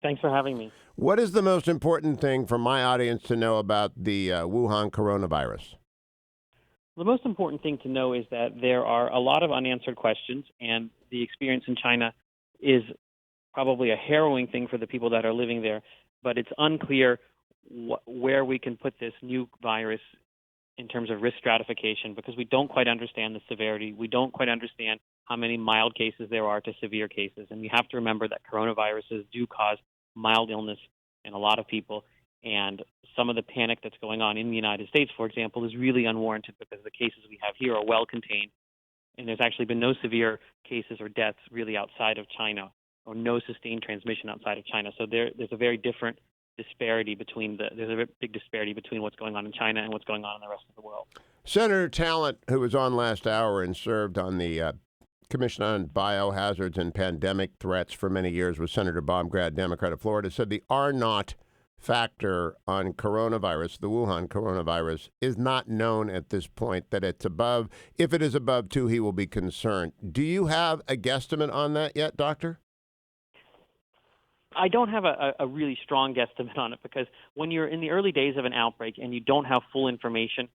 Thanks for having me. What is the most important thing for my audience to know about the Wuhan coronavirus? The most important thing to know is that there are a lot of unanswered questions, and the experience in China is probably a harrowing thing for the people that are living there. But it's unclear where we can put this new virus in terms of risk stratification because we don't quite understand the severity. We don't quite understand how many mild cases there are to severe cases. And we have to remember that coronaviruses do cause mild illness in a lot of people. And some of the panic that's going on in the United States, for example, is really unwarranted because the cases we have here are well contained. And there's actually been no severe cases or deaths really outside of China or no sustained transmission outside of China. So there's a very different disparity there's a big disparity between what's going on in China and what's going on in the rest of the world. Senator Talent, who was on last hour and served on the Commission on Biohazards and Pandemic Threats for many years, was Senator Bob Grad, Democrat of Florida, said the R naught factor on coronavirus, the Wuhan coronavirus, is not known at this point, that it's above. If it is above 2, he will be concerned. Do you have a guesstimate on that yet, Doctor? I don't have a really strong guesstimate on it because when you're in the early days of an outbreak and you don't have full information,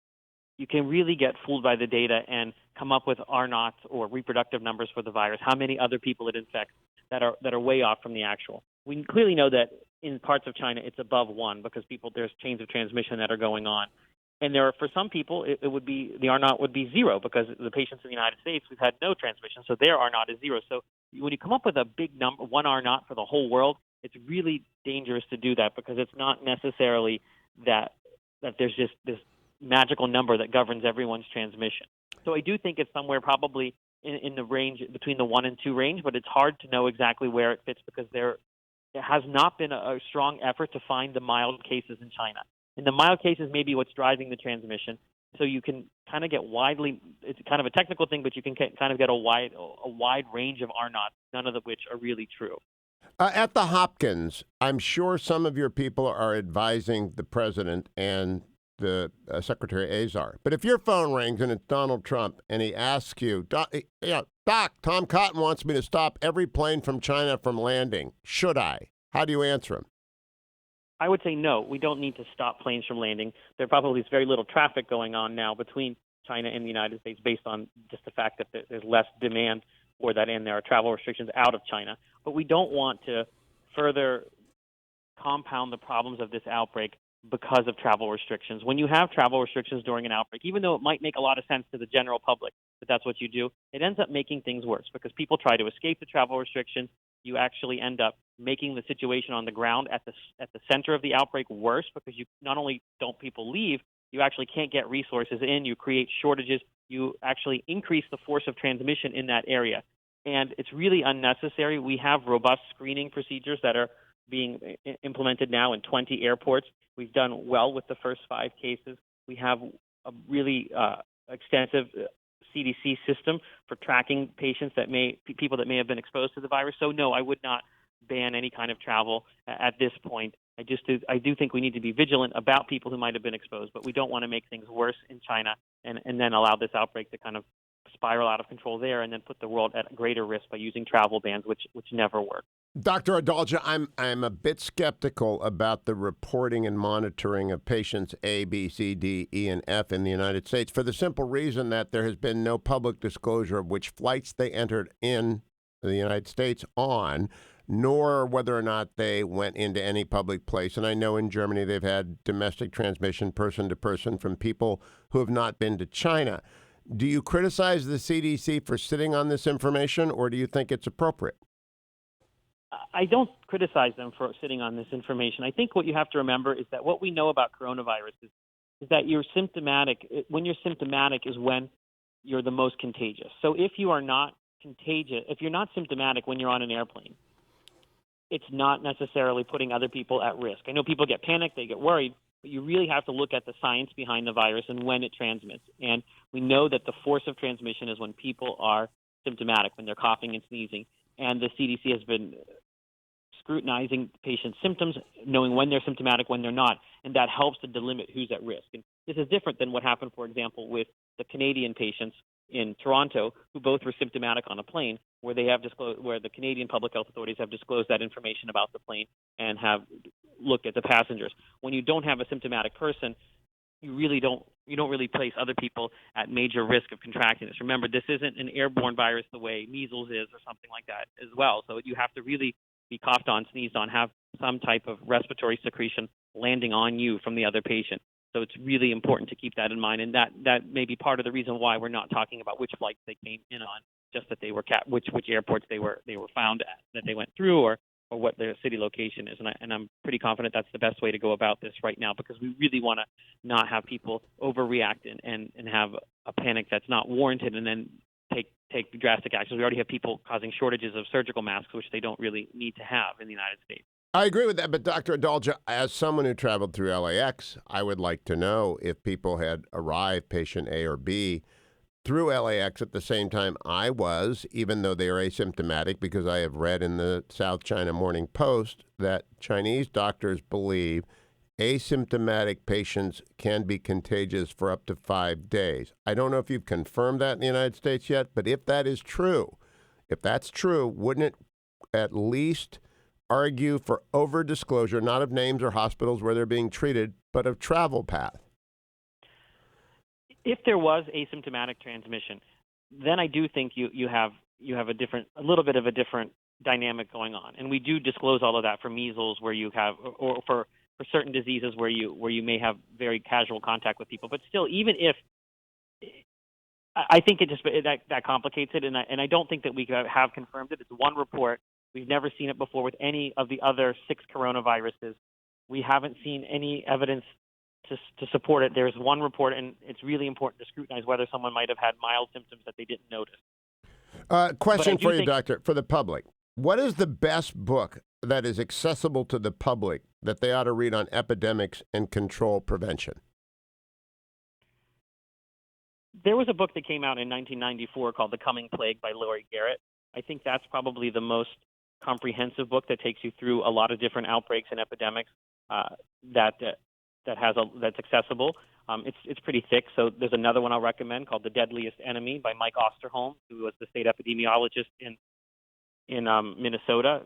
you can really get fooled by the data and come up with R naughts or reproductive numbers for the virus, how many other people it infects that are way off from the actual. We clearly know that in parts of China it's above 1 because there's chains of transmission that are going on. And for some people, it would be the R naught would be 0 because the patients in the United States, we've had no transmission, so their R naught is 0. So when you come up with a big number, 1 R naught for the whole world, it's really dangerous to do that because it's not necessarily that there's just this magical number that governs everyone's transmission. So I do think it's somewhere probably in the range between the 1 and 2 range, but it's hard to know exactly where it fits because there has not been a strong effort to find the mild cases in China. And the mild cases may be what's driving the transmission. So you can kind of get it's kind of a technical thing, but you can kind of get a wide range of R naughts, none of which are really true. At the Hopkins, I'm sure some of your people are advising the president and the Secretary Azar. But if your phone rings and it's Donald Trump and he asks you, Doc, Tom Cotton wants me to stop every plane from China from landing. Should I? How do you answer him? I would say no, we don't need to stop planes from landing. There probably is very little traffic going on now between China and the United States based on just the fact that there's less demand for that and there are travel restrictions out of China. But we don't want to further compound the problems of this outbreak because of travel restrictions. When you have travel restrictions during an outbreak, even though it might make a lot of sense to the general public that that's what you do, it ends up making things worse because people try to escape the travel restrictions. You actually end up making the situation on the ground at the center of the outbreak worse because you not only don't people leave, you actually can't get resources in, you create shortages, you actually increase the force of transmission in that area. And it's really unnecessary. We have robust screening procedures that are being implemented now in 20 airports. We've done well with the first 5 cases. We have a really extensive CDC system for tracking people that may have been exposed to the virus. So no, I would not ban any kind of travel at this point. I do think we need to be vigilant about people who might have been exposed, but we don't want to make things worse in China and then allow this outbreak to kind of spiral out of control there and then put the world at greater risk by using travel bans, which never work. Dr. Adalja, I'm a bit skeptical about the reporting and monitoring of patients A, B, C, D, E, and F in the United States for the simple reason that there has been no public disclosure of which flights they entered in the United States on, nor whether or not they went into any public place. And I know in Germany they've had domestic transmission person to person from people who have not been to China. Do you criticize the CDC for sitting on this information, or do you think it's appropriate? I don't criticize them for sitting on this information. I think what you have to remember is that what we know about coronavirus is that you're symptomatic. When you're symptomatic is when you're the most contagious. So if you are not contagious, if you're not symptomatic when you're on an airplane, it's not necessarily putting other people at risk. I know people get panicked, they get worried, but you really have to look at the science behind the virus and when it transmits. And we know that the force of transmission is when people are symptomatic, when they're coughing and sneezing. And the CDC has been scrutinizing patients' symptoms, knowing when they're symptomatic, when they're not, and that helps to delimit who's at risk. And this is different than what happened, for example, with the Canadian patients in Toronto who both were symptomatic on a plane, where they have disclosed, where the Canadian public health authorities have disclosed that information about the plane and have looked at the passengers. When you don't have a symptomatic person, you don't really place other people at major risk of contracting this. Remember, this isn't an airborne virus the way measles is or something like that as well. So you have to really be coughed on, sneezed on, have some type of respiratory secretion landing on you from the other patient. So it's really important to keep that in mind, and that may be part of the reason why we're not talking about which flights they came in on, just that they were which airports they were found at, that they went through, or what their city location is. And I'm pretty confident that's the best way to go about this right now, because we really want to not have people overreact and have a panic that's not warranted and then take drastic actions. We already have people causing shortages of surgical masks, which they don't really need to have in the United States. I agree with that, but Dr. Adalja, as someone who traveled through LAX, I would like to know if people had arrived, patient A or B, through LAX at the same time I was, even though they are asymptomatic, because I have read in the South China Morning Post that Chinese doctors believe asymptomatic patients can be contagious for up to 5 days. I don't know if you've confirmed that in the United States yet, but if that's true, wouldn't it at least argue for over-disclosure, not of names or hospitals where they're being treated, but of travel path? If there was asymptomatic transmission, then I do think you have a little bit of a different dynamic going on, and we do disclose all of that for measles, where you have, or for certain diseases where you may have very casual contact with people. But still, even if I think it just that complicates it, and I don't think that we have confirmed it. It's one report. We've never seen it before with any of the other 6 coronaviruses. We haven't seen any evidence to support it. There's one report, and it's really important to scrutinize whether someone might have had mild symptoms that they didn't notice. Question for you, Doctor, for the public. What is the best book that is accessible to the public that they ought to read on epidemics and control prevention? There was a book that came out in 1994 called The Coming Plague by Laurie Garrett. I think that's probably the most comprehensive book that takes you through a lot of different outbreaks and epidemics that's accessible. It's pretty thick. So there's another one I'll recommend called The Deadliest Enemy by Mike Osterholm, who was the state epidemiologist in Minnesota.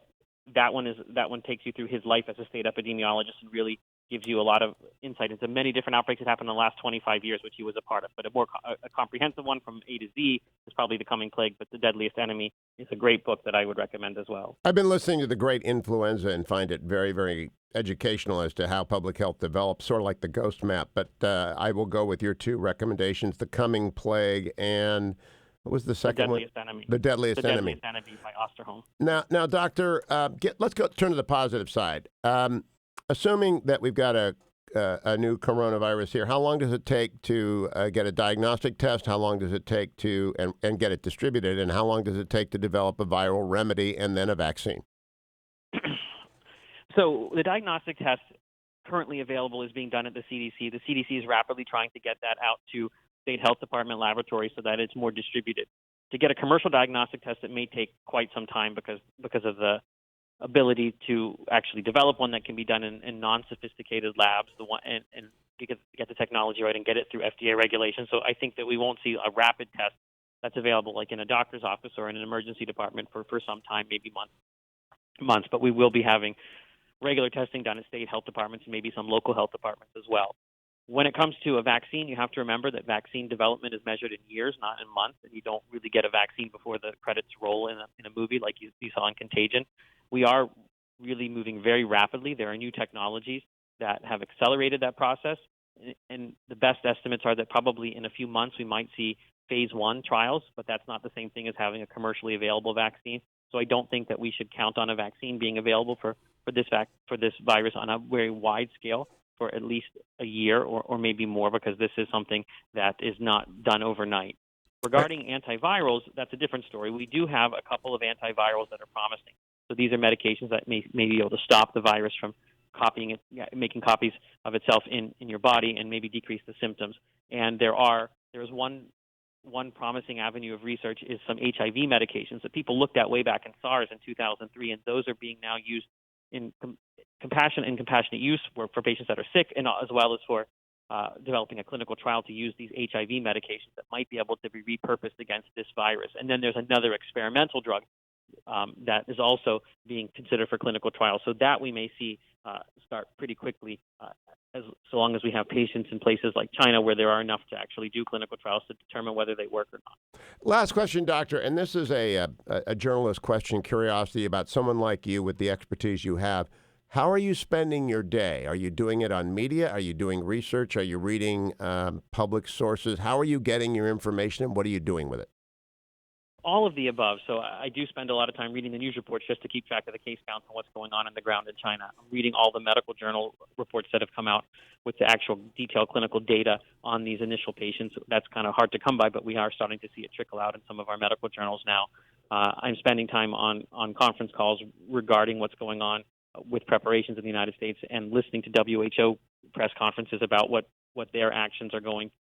That one takes you through his life as a state epidemiologist and really gives you a lot of insight into many different outbreaks that happened in the last 25 years, which he was a part of. But a comprehensive one from A to Z is probably The Coming Plague, but The Deadliest Enemy is a great book that I would recommend as well. I've been listening to The Great Influenza and find it very, very educational as to how public health develops, sort of like the ghost map. But I will go with your 2 recommendations, The Coming Plague and what was the second one? The Deadliest Enemy. The Deadliest Enemy by Osterholm. Now, Doctor, let's turn to the positive side. Assuming that we've got a new coronavirus here, how long does it take to get a diagnostic test? How long does it take to and get it distributed? And how long does it take to develop a viral remedy and then a vaccine? So the diagnostic test currently available is being done at the CDC. The CDC is rapidly trying to get that out to state health department laboratories so that it's more distributed. To get a commercial diagnostic test, it may take quite some time because of the ability to actually develop one that can be done in non-sophisticated labs, and get the technology right and get it through FDA regulations. So I think that we won't see a rapid test that's available like in a doctor's office or in an emergency department for some time, maybe months. But we will be having regular testing done at state health departments and maybe some local health departments as well. When it comes to a vaccine, you have to remember that vaccine development is measured in years, not in months, and you don't really get a vaccine before the credits roll in a movie like you saw in Contagion. We are really moving very rapidly. There are new technologies that have accelerated that process, and the best estimates are that probably in a few months we might see phase 1 trials, but that's not the same thing as having a commercially available vaccine. So I don't think that we should count on a vaccine being available for this virus on a very wide scale for at least a year or maybe more, because this is something that is not done overnight. Regarding antivirals, that's a different story. We do have a couple of antivirals that are promising. So these are medications that may be able to stop the virus from making copies of itself in your body and maybe decrease the symptoms. And there's one promising avenue of research is some HIV medications that people looked at way back in SARS in 2003, and those are being now used in compassionate use for patients that are sick, and as well as for developing a clinical trial to use these HIV medications that might be able to be repurposed against this virus. And then there's another experimental drug that is also being considered for clinical trials. So that we may see start pretty quickly, so long as we have patients in places like China where there are enough to actually do clinical trials to determine whether they work or not. Last question, doctor, and this is a journalist question, curiosity about someone like you with the expertise you have. How are you spending your day? Are you doing it on media? Are you doing research? Are you reading public sources? How are you getting your information, and what are you doing with it? All of the above. So I do spend a lot of time reading the news reports just to keep track of the case counts and what's going on the ground in China. I'm reading all the medical journal reports that have come out with the actual detailed clinical data on these initial patients. That's kind of hard to come by, but we are starting to see it trickle out in some of our medical journals now. I'm spending time on conference calls regarding what's going on with preparations in the United States and listening to WHO press conferences about what their actions are going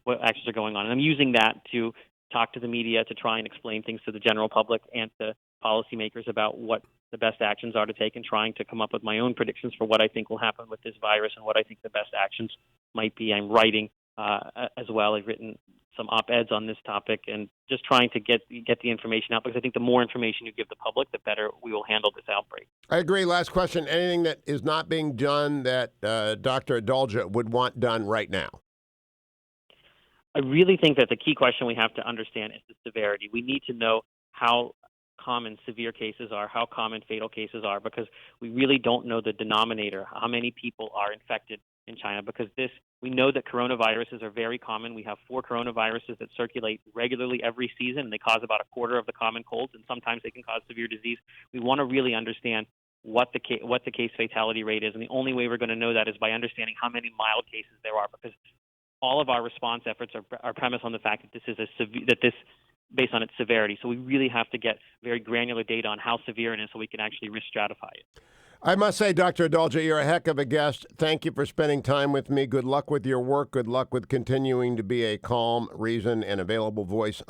what actions are going on. And I'm using that to talk to the media to try and explain things to the general public and to policymakers about what the best actions are to take, and trying to come up with my own predictions for what I think will happen with this virus and what I think the best actions might be. I'm writing as well. I've written some op-eds on this topic and just trying to get the information out, because I think the more information you give the public, the better we will handle this outbreak. I agree. Last question. Anything that is not being done that Dr. Adalja would want done right now? I really think that the key question we have to understand is the severity. We need to know how common severe cases are, how common fatal cases are, because we really don't know the denominator, how many people are infected in China, because we know that coronaviruses are very common. We have 4 coronaviruses that circulate regularly every season, and they cause about a quarter of the common colds, and sometimes they can cause severe disease. We want to really understand what the case fatality rate is, and the only way we're going to know that is by understanding how many mild cases there are, because all of our response efforts are premised on the fact that this is based on its severity. So we really have to get very granular data on how severe it is so we can actually risk stratify it. I must say, Dr. Adalja, you're a heck of a guest. Thank you for spending time with me. Good luck with your work. Good luck with continuing to be a calm, reasoned, and available voice